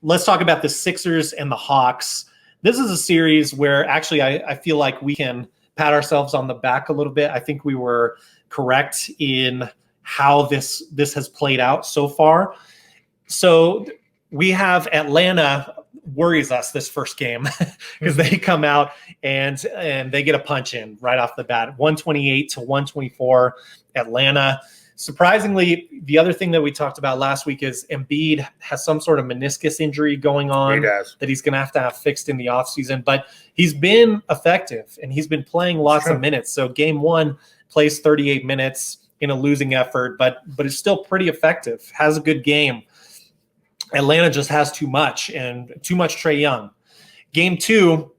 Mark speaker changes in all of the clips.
Speaker 1: let's talk about the Sixers and the Hawks. This is a series where actually I feel like we can pat ourselves on the back a little bit. I think we were correct in how this has played out so far. So we have Atlanta worries us this first game because they come out and they get a punch in right off the bat, 128-124 Atlanta. Surprisingly, the other thing that we talked about last week is Embiid has some sort of meniscus injury going on that he's going to have fixed in the offseason. But he's been effective, and he's been playing lots of minutes. So game one plays 38 minutes in a losing effort, but it's still pretty effective, has a good game. Atlanta just has too much, and too much Trae Young. Game two,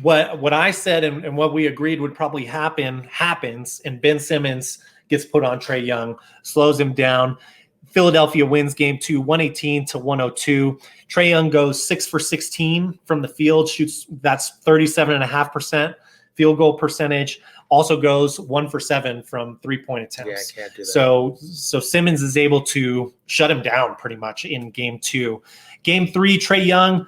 Speaker 1: what I said and what we agreed would probably happens, and Ben Simmons gets put on Trae Young, slows him down. Philadelphia wins game two, 118-102. Trae Young goes 6 for 16 from the field, shoots, that's 37.5% field goal percentage. Also goes 1 for 7 from 3-point attempts.
Speaker 2: Yeah, I can't do that.
Speaker 1: So Simmons is able to shut him down pretty much in game two. Game three, Trae Young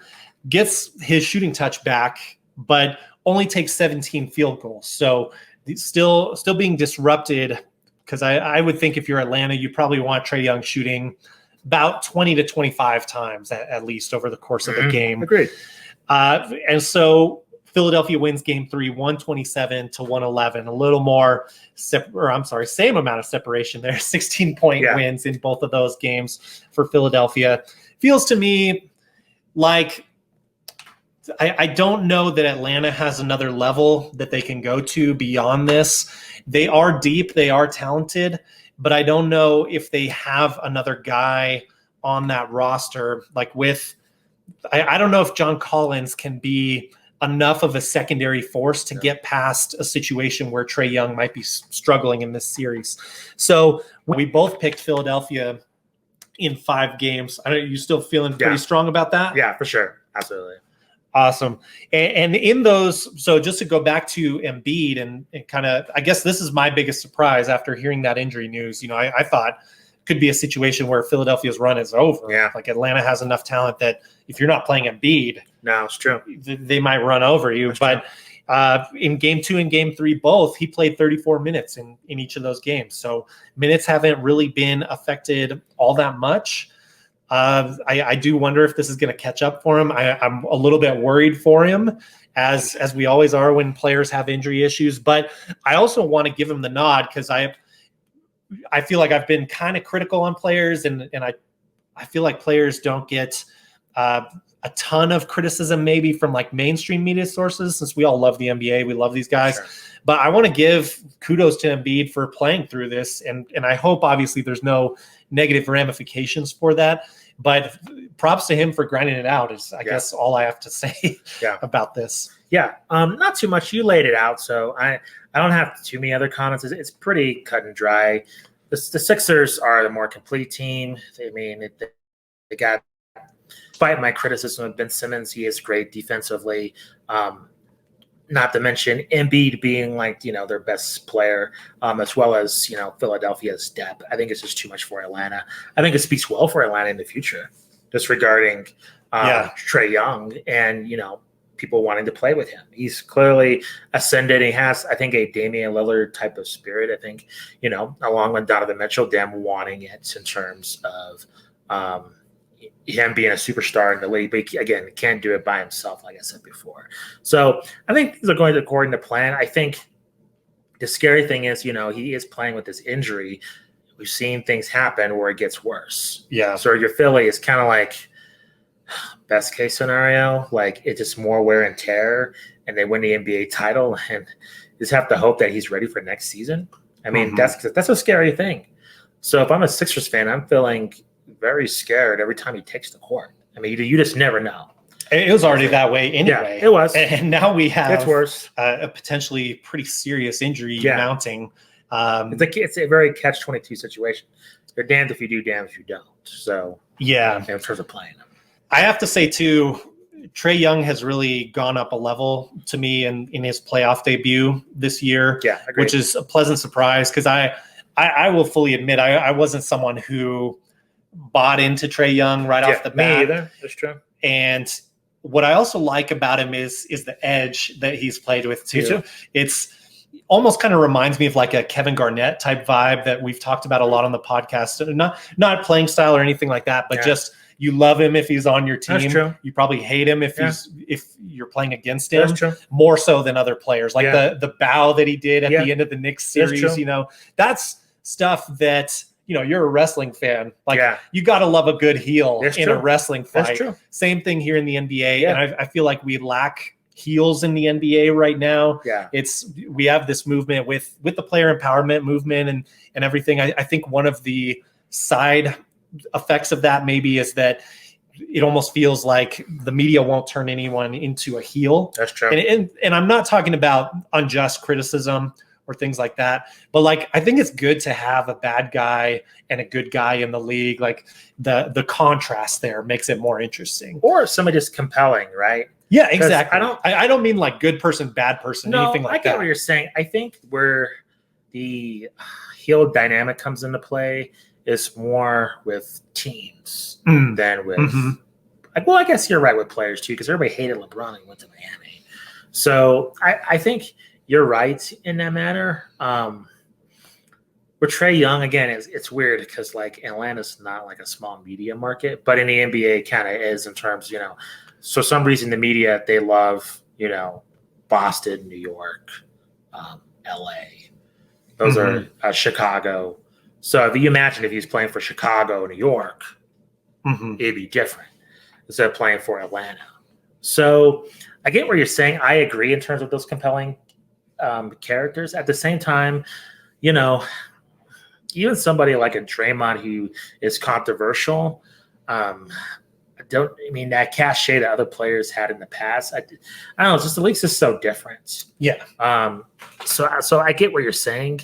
Speaker 1: gets his shooting touch back, but only takes 17 field goals. So still being disrupted, because I would think if you're Atlanta, you probably want Trae Young shooting about 20 to 25 times at least over the course of the game.
Speaker 2: Agreed.
Speaker 1: And so Philadelphia wins game three, 127-111. A little more, same amount of separation there. 16-point wins in both of those games for Philadelphia. Feels to me like I don't know that Atlanta has another level that they can go to beyond this. They are deep, they are talented, but I don't know if they have another guy on that roster. Like I don't know if John Collins can be enough of a secondary force to get past a situation where Trae Young might be struggling in this series. So we both picked Philadelphia in 5 games. Are you still feeling pretty strong about that?
Speaker 2: Yeah, for sure. Absolutely.
Speaker 1: Awesome. And in those, so just to go back to Embiid and kind of, I guess this is my biggest surprise after hearing that injury news. I thought it could be a situation where Philadelphia's run is over.
Speaker 2: Yeah.
Speaker 1: Like Atlanta has enough talent that if you're not playing Embiid,
Speaker 2: no, it's true.
Speaker 1: They might run over you. But in game 2 and game 3, both, he played 34 minutes in each of those games. So minutes haven't really been affected all that much. I do wonder if this is going to catch up for him. I'm a little bit worried for him, as we always are when players have injury issues. But I also want to give him the nod because I feel like I've been kind of critical on players, and I feel like players don't get a ton of criticism maybe from like mainstream media sources, since we all love the NBA. We love these guys. Sure. But I want to give kudos to Embiid for playing through this. And I hope obviously there's no negative ramifications for that. But props to him for grinding it out is, I guess, all I have to say about this.
Speaker 2: Yeah, not too much. You laid it out, so I don't have too many other comments. It's pretty cut and dry. The Sixers are the more complete team. I mean, they got, despite my criticism of Ben Simmons, he is great defensively. Not to mention Embiid being like, their best player, as well as, Philadelphia's depth. I think it's just too much for Atlanta. I think it speaks well for Atlanta in the future, just regarding Trae Young and, people wanting to play with him. He's clearly ascended. He has, I think, a Damian Lillard type of spirit. I think, along with Donovan Mitchell, them wanting it in terms of him being a superstar in the league, but again, can't do it by himself, like I said before. So I think these are going according to plan. I think the scary thing is, he is playing with this injury. We've seen things happen where it gets worse.
Speaker 1: Yeah.
Speaker 2: So your Philly is kind of like best case scenario, like it's just more wear and tear, and they win the NBA title, and just have to hope that he's ready for next season. I mean, that's a scary thing. So if I'm a Sixers fan, I'm feeling very scared every time he takes the court. I mean, you just never know.
Speaker 1: It was already that way anyway.
Speaker 2: Yeah, it was.
Speaker 1: And now we have
Speaker 2: it's worse.
Speaker 1: A potentially pretty serious injury mounting.
Speaker 2: It's a very catch-22 situation. You're damned if you do, damned if you don't. So
Speaker 1: in
Speaker 2: terms of playing them.
Speaker 1: I have to say too, Trae Young has really gone up a level to me in his playoff debut this year.
Speaker 2: Yeah,
Speaker 1: which is a pleasant surprise because I will fully admit I wasn't someone who bought into Trae Young right off the
Speaker 2: Me
Speaker 1: bat.
Speaker 2: either. That's true.
Speaker 1: And what I also like about him is the edge that he's played with
Speaker 2: Me
Speaker 1: too.
Speaker 2: too.
Speaker 1: It's almost kind of reminds me of like a Kevin Garnett type vibe that we've talked about a lot on the podcast. Not playing style or anything like that, but just you love him if he's on your team.
Speaker 2: That's true.
Speaker 1: You probably hate him if you're playing against him.
Speaker 2: That's true.
Speaker 1: More so than other players. Like the bow that he did at the end of the Knicks series, that's stuff that you're a wrestling fan. Like you got to love a good heel in a wrestling fight.
Speaker 2: That's true.
Speaker 1: Same thing here in the NBA. And I feel like we lack heels in the NBA right now.
Speaker 2: Yeah.
Speaker 1: We have this movement with the player empowerment movement and everything. I think one of the side effects of that maybe is that it almost feels like the media won't turn anyone into a heel.
Speaker 2: That's true.
Speaker 1: And I'm not talking about unjust criticism or things like that, but like I think it's good to have a bad guy and a good guy in the league. Like the contrast there makes it more interesting.
Speaker 2: Or somebody just compelling, right?
Speaker 1: Yeah, exactly. I don't mean like good person, bad person, anything like that.
Speaker 2: I get what you're saying. I think where the heel dynamic comes into play is more with teams than with well, I guess you're right with players too, because everybody hated LeBron and went to Miami. So I think you're right in that matter. With Trae Young, again, it's weird because like Atlanta's not like a small media market, but in the NBA it kind of is in terms, so some reason the media, they love, Boston, New York, LA. Those are Chicago. So if you imagine if he's playing for Chicago, New York, it'd be different instead of playing for Atlanta. So I get what you're saying. I agree in terms of those compelling characters. At the same time, even somebody like a Draymond who is controversial, that cachet that other players had in the past. I don't know. It's just the league's just so different.
Speaker 1: Yeah.
Speaker 2: So I get what you're saying.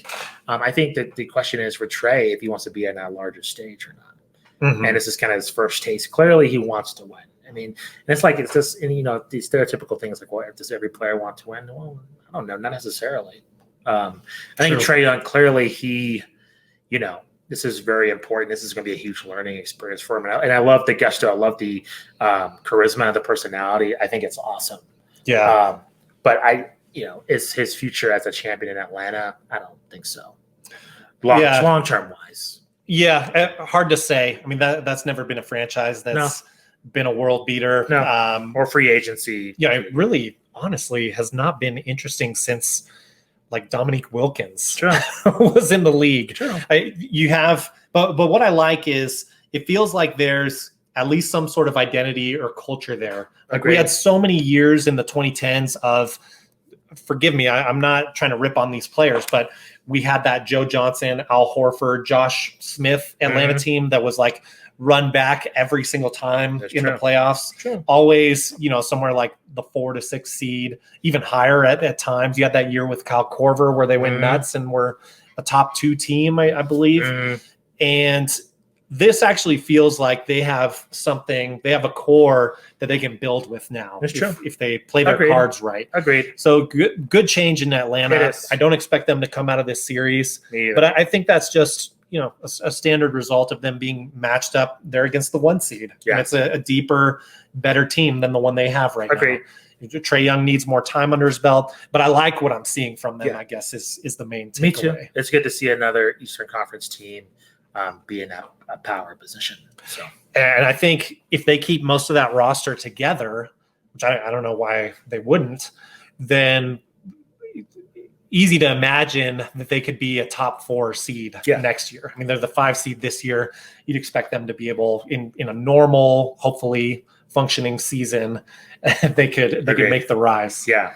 Speaker 2: I think that the question is for Trae if he wants to be on a larger stage or not. And this is kind of his first taste. Clearly, he wants to win. I mean, and it's just these stereotypical things like, well, does every player want to win? Well, I don't know, not necessarily. I think Trae Young, clearly he, this is very important. This is going to be a huge learning experience for him. And I love the gusto. I love the charisma, the personality. I think it's awesome.
Speaker 1: Yeah.
Speaker 2: But is his future as a champion in Atlanta? I don't think so. Long-term wise.
Speaker 1: Yeah. Hard to say. I mean, that's never been a franchise that's been a world beater.
Speaker 2: No. Or free agency.
Speaker 1: Yeah. It really, honestly, has not been interesting since like Dominique Wilkins was in the league. But what I like is it feels like there's at least some sort of identity or culture there. Like we had so many years in the 2010s of, forgive me, I'm not trying to rip on these players, but we had that Joe Johnson, Al Horford, Josh Smith Atlanta team that was like run back every single time the playoffs. Always, somewhere like the 4 to 6 seed, even higher at times. You had that year with Kyle Korver where they went nuts and were a top 2 team, I believe. And this actually feels like they have a core that they can build with now. If they play their cards right.
Speaker 2: Agreed.
Speaker 1: So good change in Atlanta. I don't expect them to come out of this series, but I think that's just, a standard result of them being matched up there against the 1 seed.
Speaker 2: Yeah.
Speaker 1: And it's a deeper, better team than the one they have right now. Trae Young needs more time under his belt, but I like what I'm seeing from them, I guess, is the main takeaway.
Speaker 2: Me too. It's good to see another Eastern Conference team be in a power position. So,
Speaker 1: and I think if they keep most of that roster together, which I don't know why they wouldn't, then easy to imagine that they could be a top 4 seed next year. I mean, they're the 5 seed this year. You'd expect them to be able in a normal, hopefully functioning season, they could make the rise.
Speaker 2: Yeah.